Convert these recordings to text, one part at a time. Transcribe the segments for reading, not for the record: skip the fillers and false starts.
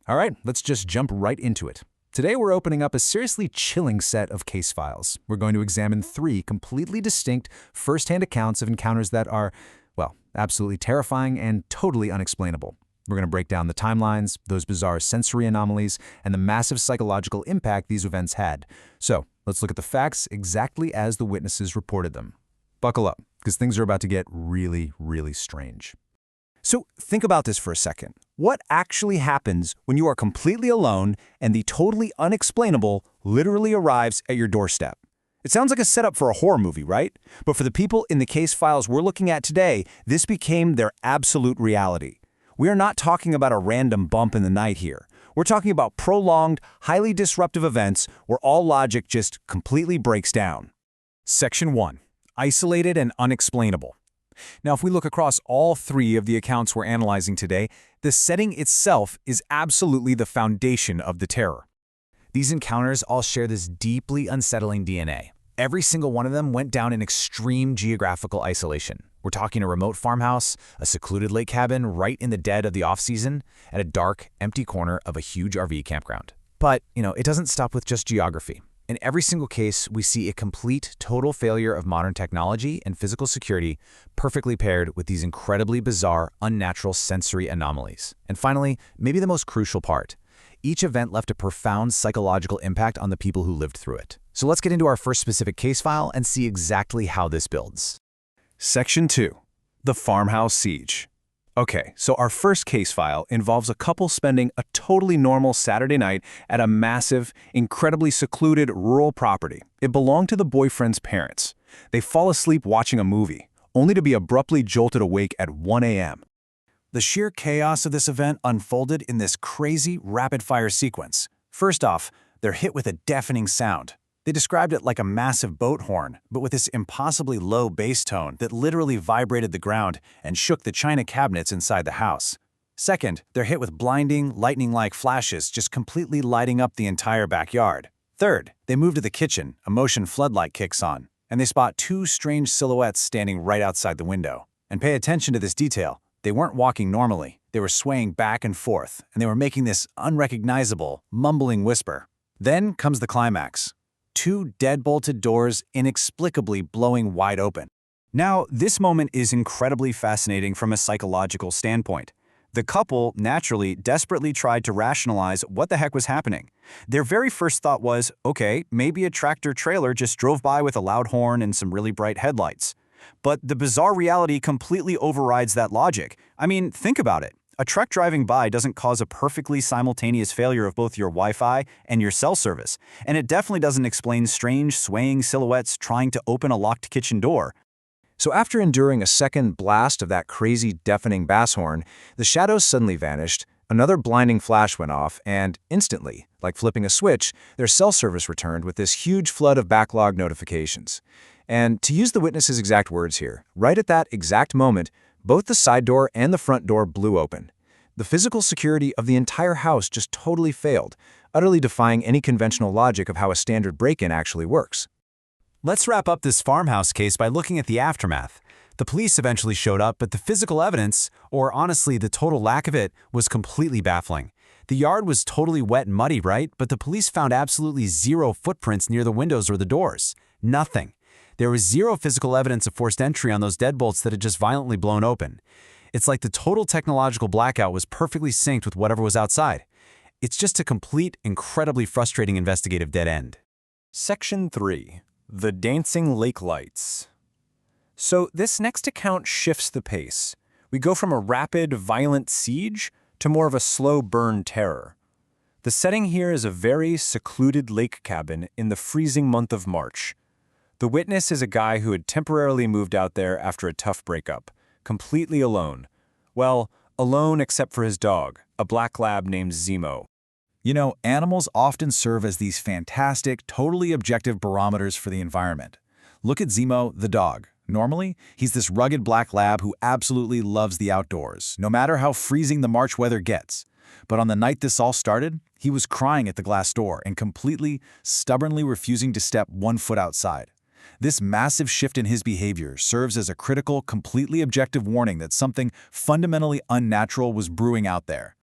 All right, let's just jump right into it. Today we're opening up a seriously chilling set of case files. We're going to examine 3 completely distinct first-hand accounts of encounters that are, well, absolutely terrifying and totally unexplainable. We're going to break down the timelines, those bizarre sensory anomalies, and the massive psychological impact these events had. So, let's look at the facts exactly as the witnesses reported them. Buckle up, because things are about to get really, really strange. So think about this for a second. What actually happens when you are completely alone and the totally unexplainable literally arrives at your doorstep? It sounds like a setup for a horror movie, right? But for the people in the case files we're looking at today, this became their absolute reality. We are not talking about a random bump in the night here. We're talking about prolonged, highly disruptive events where all logic just completely breaks down. Section 1. Isolated and unexplainable. Now, if we look across all 3 of the accounts we're analyzing today, the setting itself is absolutely the foundation of the terror. These encounters all share this deeply unsettling DNA. Every single one of them went down in extreme geographical isolation. We're talking a remote farmhouse, a secluded lake cabin right in the dead of the off-season, at a dark, empty corner of a huge RV campground. But, it doesn't stop with just geography. In every single case, we see a complete, total failure of modern technology and physical security, perfectly paired with these incredibly bizarre, unnatural sensory anomalies. And finally, maybe the most crucial part, each event left a profound psychological impact on the people who lived through it. So let's get into our first specific case file and see exactly how this builds. Section 2. The Farmhouse Siege. Okay, so our first case file involves a couple spending a totally normal Saturday night at a massive, incredibly secluded rural property. It belonged to the boyfriend's parents. They fall asleep watching a movie, only to be abruptly jolted awake at 1 a.m. The sheer chaos of this event unfolded in this crazy, rapid-fire sequence. First off, they're hit with a deafening sound. They described it like a massive boat horn, but with this impossibly low bass tone that literally vibrated the ground and shook the china cabinets inside the house. Second, they're hit with blinding, lightning-like flashes just completely lighting up the entire backyard. Third, they move to the kitchen, a motion floodlight kicks on, and they spot 2 strange silhouettes standing right outside the window. And pay attention to this detail. They weren't walking normally. They were swaying back and forth, and they were making this unrecognizable, mumbling whisper. Then comes the climax. 2 dead-bolted doors inexplicably blowing wide open. Now, this moment is incredibly fascinating from a psychological standpoint. The couple, naturally, desperately tried to rationalize what the heck was happening. Their very first thought was, okay, maybe a tractor-trailer just drove by with a loud horn and some really bright headlights. But the bizarre reality completely overrides that logic. I mean, think about it. A truck driving by doesn't cause a perfectly simultaneous failure of both your Wi-Fi and your cell service, and it definitely doesn't explain strange, swaying silhouettes trying to open a locked kitchen door. So after enduring a second blast of that crazy, deafening bass horn, the shadows suddenly vanished, another blinding flash went off, and instantly, like flipping a switch, their cell service returned with this huge flood of backlog notifications. And to use the witness's exact words here, right at that exact moment, both the side door and the front door blew open. The physical security of the entire house just totally failed, utterly defying any conventional logic of how a standard break-in actually works. Let's wrap up this farmhouse case by looking at the aftermath. The police eventually showed up, but the physical evidence, or honestly the total lack of it, was completely baffling. The yard was totally wet and muddy, right? But the police found absolutely 0 footprints near the windows or the doors. Nothing. There was 0 physical evidence of forced entry on those deadbolts that had just violently blown open. It's like the total technological blackout was perfectly synced with whatever was outside. It's just a complete, incredibly frustrating investigative dead end. Section 3. The Dancing Lake Lights. So this next account shifts the pace. We go from a rapid, violent siege to more of a slow burn terror. The setting here is a very secluded lake cabin in the freezing month of March. The witness is a guy who had temporarily moved out there after a tough breakup, completely alone. Well, alone except for his dog, a black lab named Zemo. You know, animals often serve as these fantastic, totally objective barometers for the environment. Look at Zemo, the dog. Normally, he's this rugged black lab who absolutely loves the outdoors, no matter how freezing the March weather gets. But on the night this all started, he was crying at the glass door and completely, stubbornly refusing to step 1 foot outside. This massive shift in his behavior serves as a critical, completely objective warning that something fundamentally unnatural was brewing out there.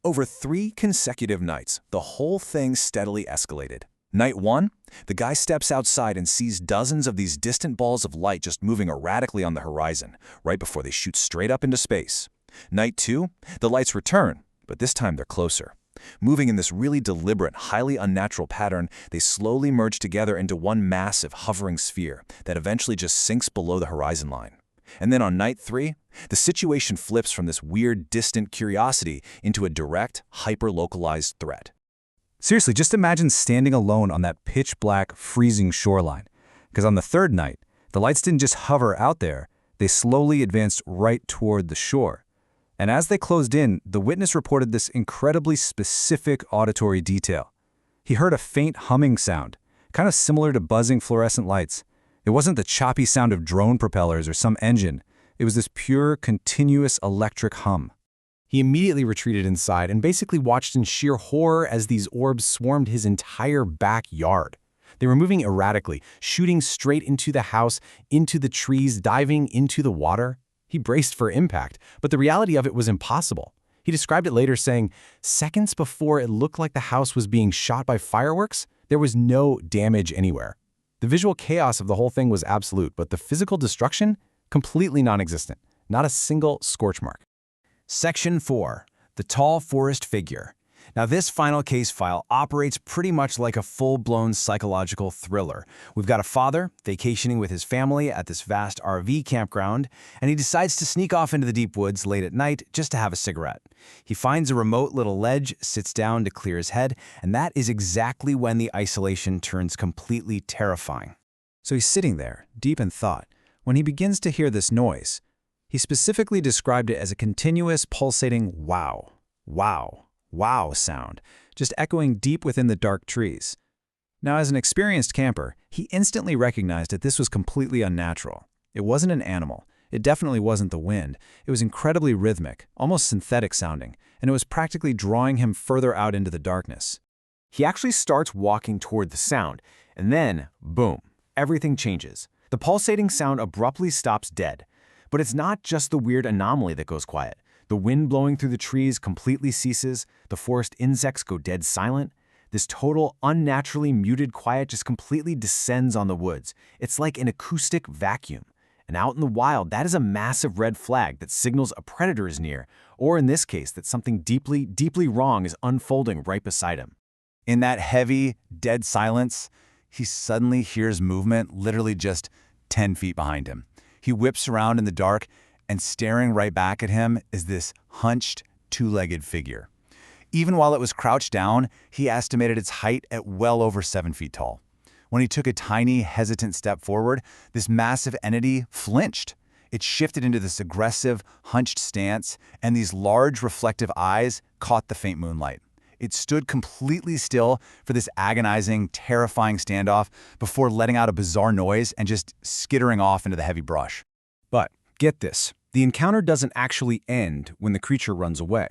Over 3 consecutive nights, the whole thing steadily escalated. Night 1, the guy steps outside and sees dozens of these distant balls of light just moving erratically on the horizon, right before they shoot straight up into space. Night 2, the lights return, but this time they're closer. Moving in this really deliberate, highly unnatural pattern, they slowly merge together into one massive, hovering sphere that eventually just sinks below the horizon line. And then on night 3, the situation flips from this weird, distant curiosity into a direct, hyper-localized threat. Seriously, just imagine standing alone on that pitch-black, freezing shoreline. Because on the third night, the lights didn't just hover out there, they slowly advanced right toward the shore. And as they closed in, the witness reported this incredibly specific auditory detail. He heard a faint humming sound, kind of similar to buzzing fluorescent lights. It wasn't the choppy sound of drone propellers or some engine. It was this pure, continuous electric hum. He immediately retreated inside and basically watched in sheer horror as these orbs swarmed his entire backyard. They were moving erratically, shooting straight into the house, into the trees, diving into the water. He braced for impact, but the reality of it was impossible. He described it later saying, "Seconds before it looked like the house was being shot by fireworks, there was no damage anywhere." The visual chaos of the whole thing was absolute, but the physical destruction, completely non-existent. Not a single scorch mark. Section 4. The Tall Forest Figure. Now, this final case file operates pretty much like a full-blown psychological thriller. We've got a father vacationing with his family at this vast RV campground, and he decides to sneak off into the deep woods late at night just to have a cigarette. He finds a remote little ledge, sits down to clear his head, and that is exactly when the isolation turns completely terrifying. So he's sitting there, deep in thought, when he begins to hear this noise. He specifically described it as a continuous, pulsating wow, wow, wow sound, just echoing deep within the dark trees. Now, as an experienced camper, he instantly recognized that this was completely unnatural. It wasn't an animal. It definitely wasn't the wind. It was incredibly rhythmic, almost synthetic sounding, and it was practically drawing him further out into the darkness. He actually starts walking toward the sound, and then, boom, everything changes. The pulsating sound abruptly stops dead. But it's not just the weird anomaly that goes quiet. The wind blowing through the trees completely ceases, the forest insects go dead silent. This total, unnaturally muted quiet just completely descends on the woods. It's like an acoustic vacuum. And out in the wild, that is a massive red flag that signals a predator is near, or in this case, that something deeply, deeply wrong is unfolding right beside him. In that heavy, dead silence, he suddenly hears movement literally just 10 feet behind him. He whips around in the dark, and staring right back at him is this hunched, two-legged figure. Even while it was crouched down, he estimated its height at well over 7 feet tall. When he took a tiny, hesitant step forward, this massive entity flinched. It shifted into this aggressive, hunched stance, and these large, reflective eyes caught the faint moonlight. It stood completely still for this agonizing, terrifying standoff before letting out a bizarre noise and just skittering off into the heavy brush. But get this, the encounter doesn't actually end when the creature runs away.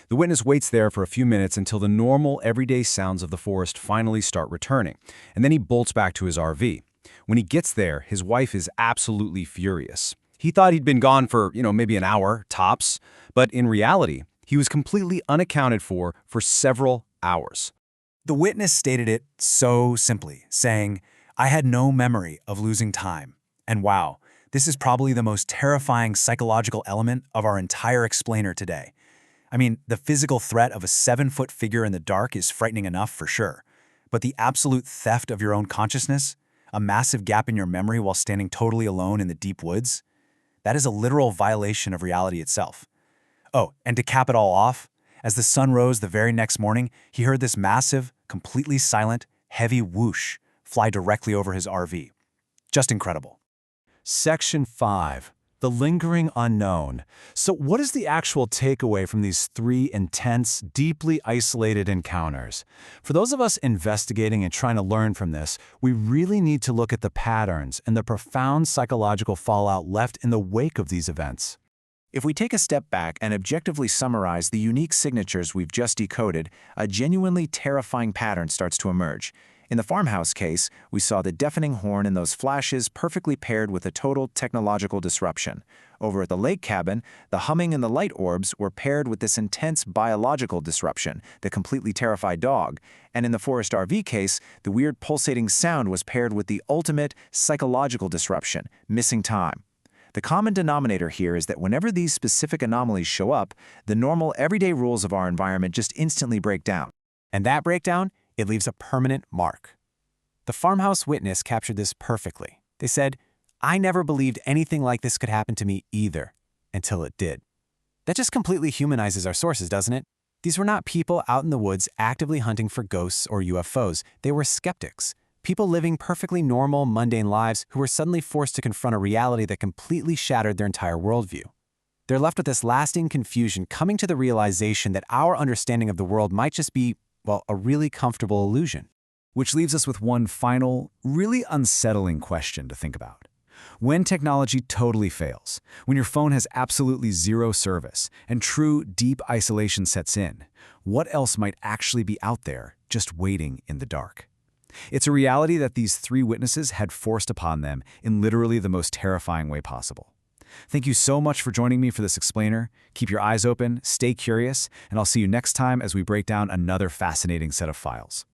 The witness waits there for a few minutes until the normal, everyday sounds of the forest finally start returning, and then he bolts back to his RV. When he gets there, his wife is absolutely furious. He thought he'd been gone for, maybe an hour, tops, but in reality, he was completely unaccounted for several hours. The witness stated it so simply, saying, "I had no memory of losing time. And wow, this is probably the most terrifying psychological element of our entire explainer today. I mean, the physical threat of a 7-foot figure in the dark is frightening enough for sure. But the absolute theft of your own consciousness, a massive gap in your memory while standing totally alone in the deep woods, that is a literal violation of reality itself. Oh, and to cap it all off, as the sun rose the very next morning, he heard this massive, completely silent, heavy whoosh fly directly over his RV. Just incredible." Section 5. The Lingering Unknown. So what is the actual takeaway from these 3 intense, deeply isolated encounters? For those of us investigating and trying to learn from this, we really need to look at the patterns and the profound psychological fallout left in the wake of these events. If we take a step back and objectively summarize the unique signatures we've just decoded, a genuinely terrifying pattern starts to emerge. In the farmhouse case, we saw the deafening horn and those flashes perfectly paired with a total technological disruption. Over at the lake cabin, the humming and the light orbs were paired with this intense biological disruption that completely terrified Dog. And in the forest RV case, the weird pulsating sound was paired with the ultimate psychological disruption, missing time. The common denominator here is that whenever these specific anomalies show up, the normal everyday rules of our environment just instantly break down. And that breakdown, it leaves a permanent mark. The farmhouse witness captured this perfectly. They said, "I never believed anything like this could happen to me either, until it did." That just completely humanizes our sources, doesn't it? These were not people out in the woods actively hunting for ghosts or UFOs. They were skeptics. People living perfectly normal, mundane lives who were suddenly forced to confront a reality that completely shattered their entire worldview. They're left with this lasting confusion, coming to the realization that our understanding of the world might just be, well, a really comfortable illusion. Which leaves us with one final, really unsettling question to think about. When technology totally fails, when your phone has absolutely zero service, and true deep isolation sets in, what else might actually be out there just waiting in the dark? It's a reality that these three witnesses had forced upon them in literally the most terrifying way possible. Thank you so much for joining me for this explainer. Keep your eyes open, stay curious, and I'll see you next time as we break down another fascinating set of files.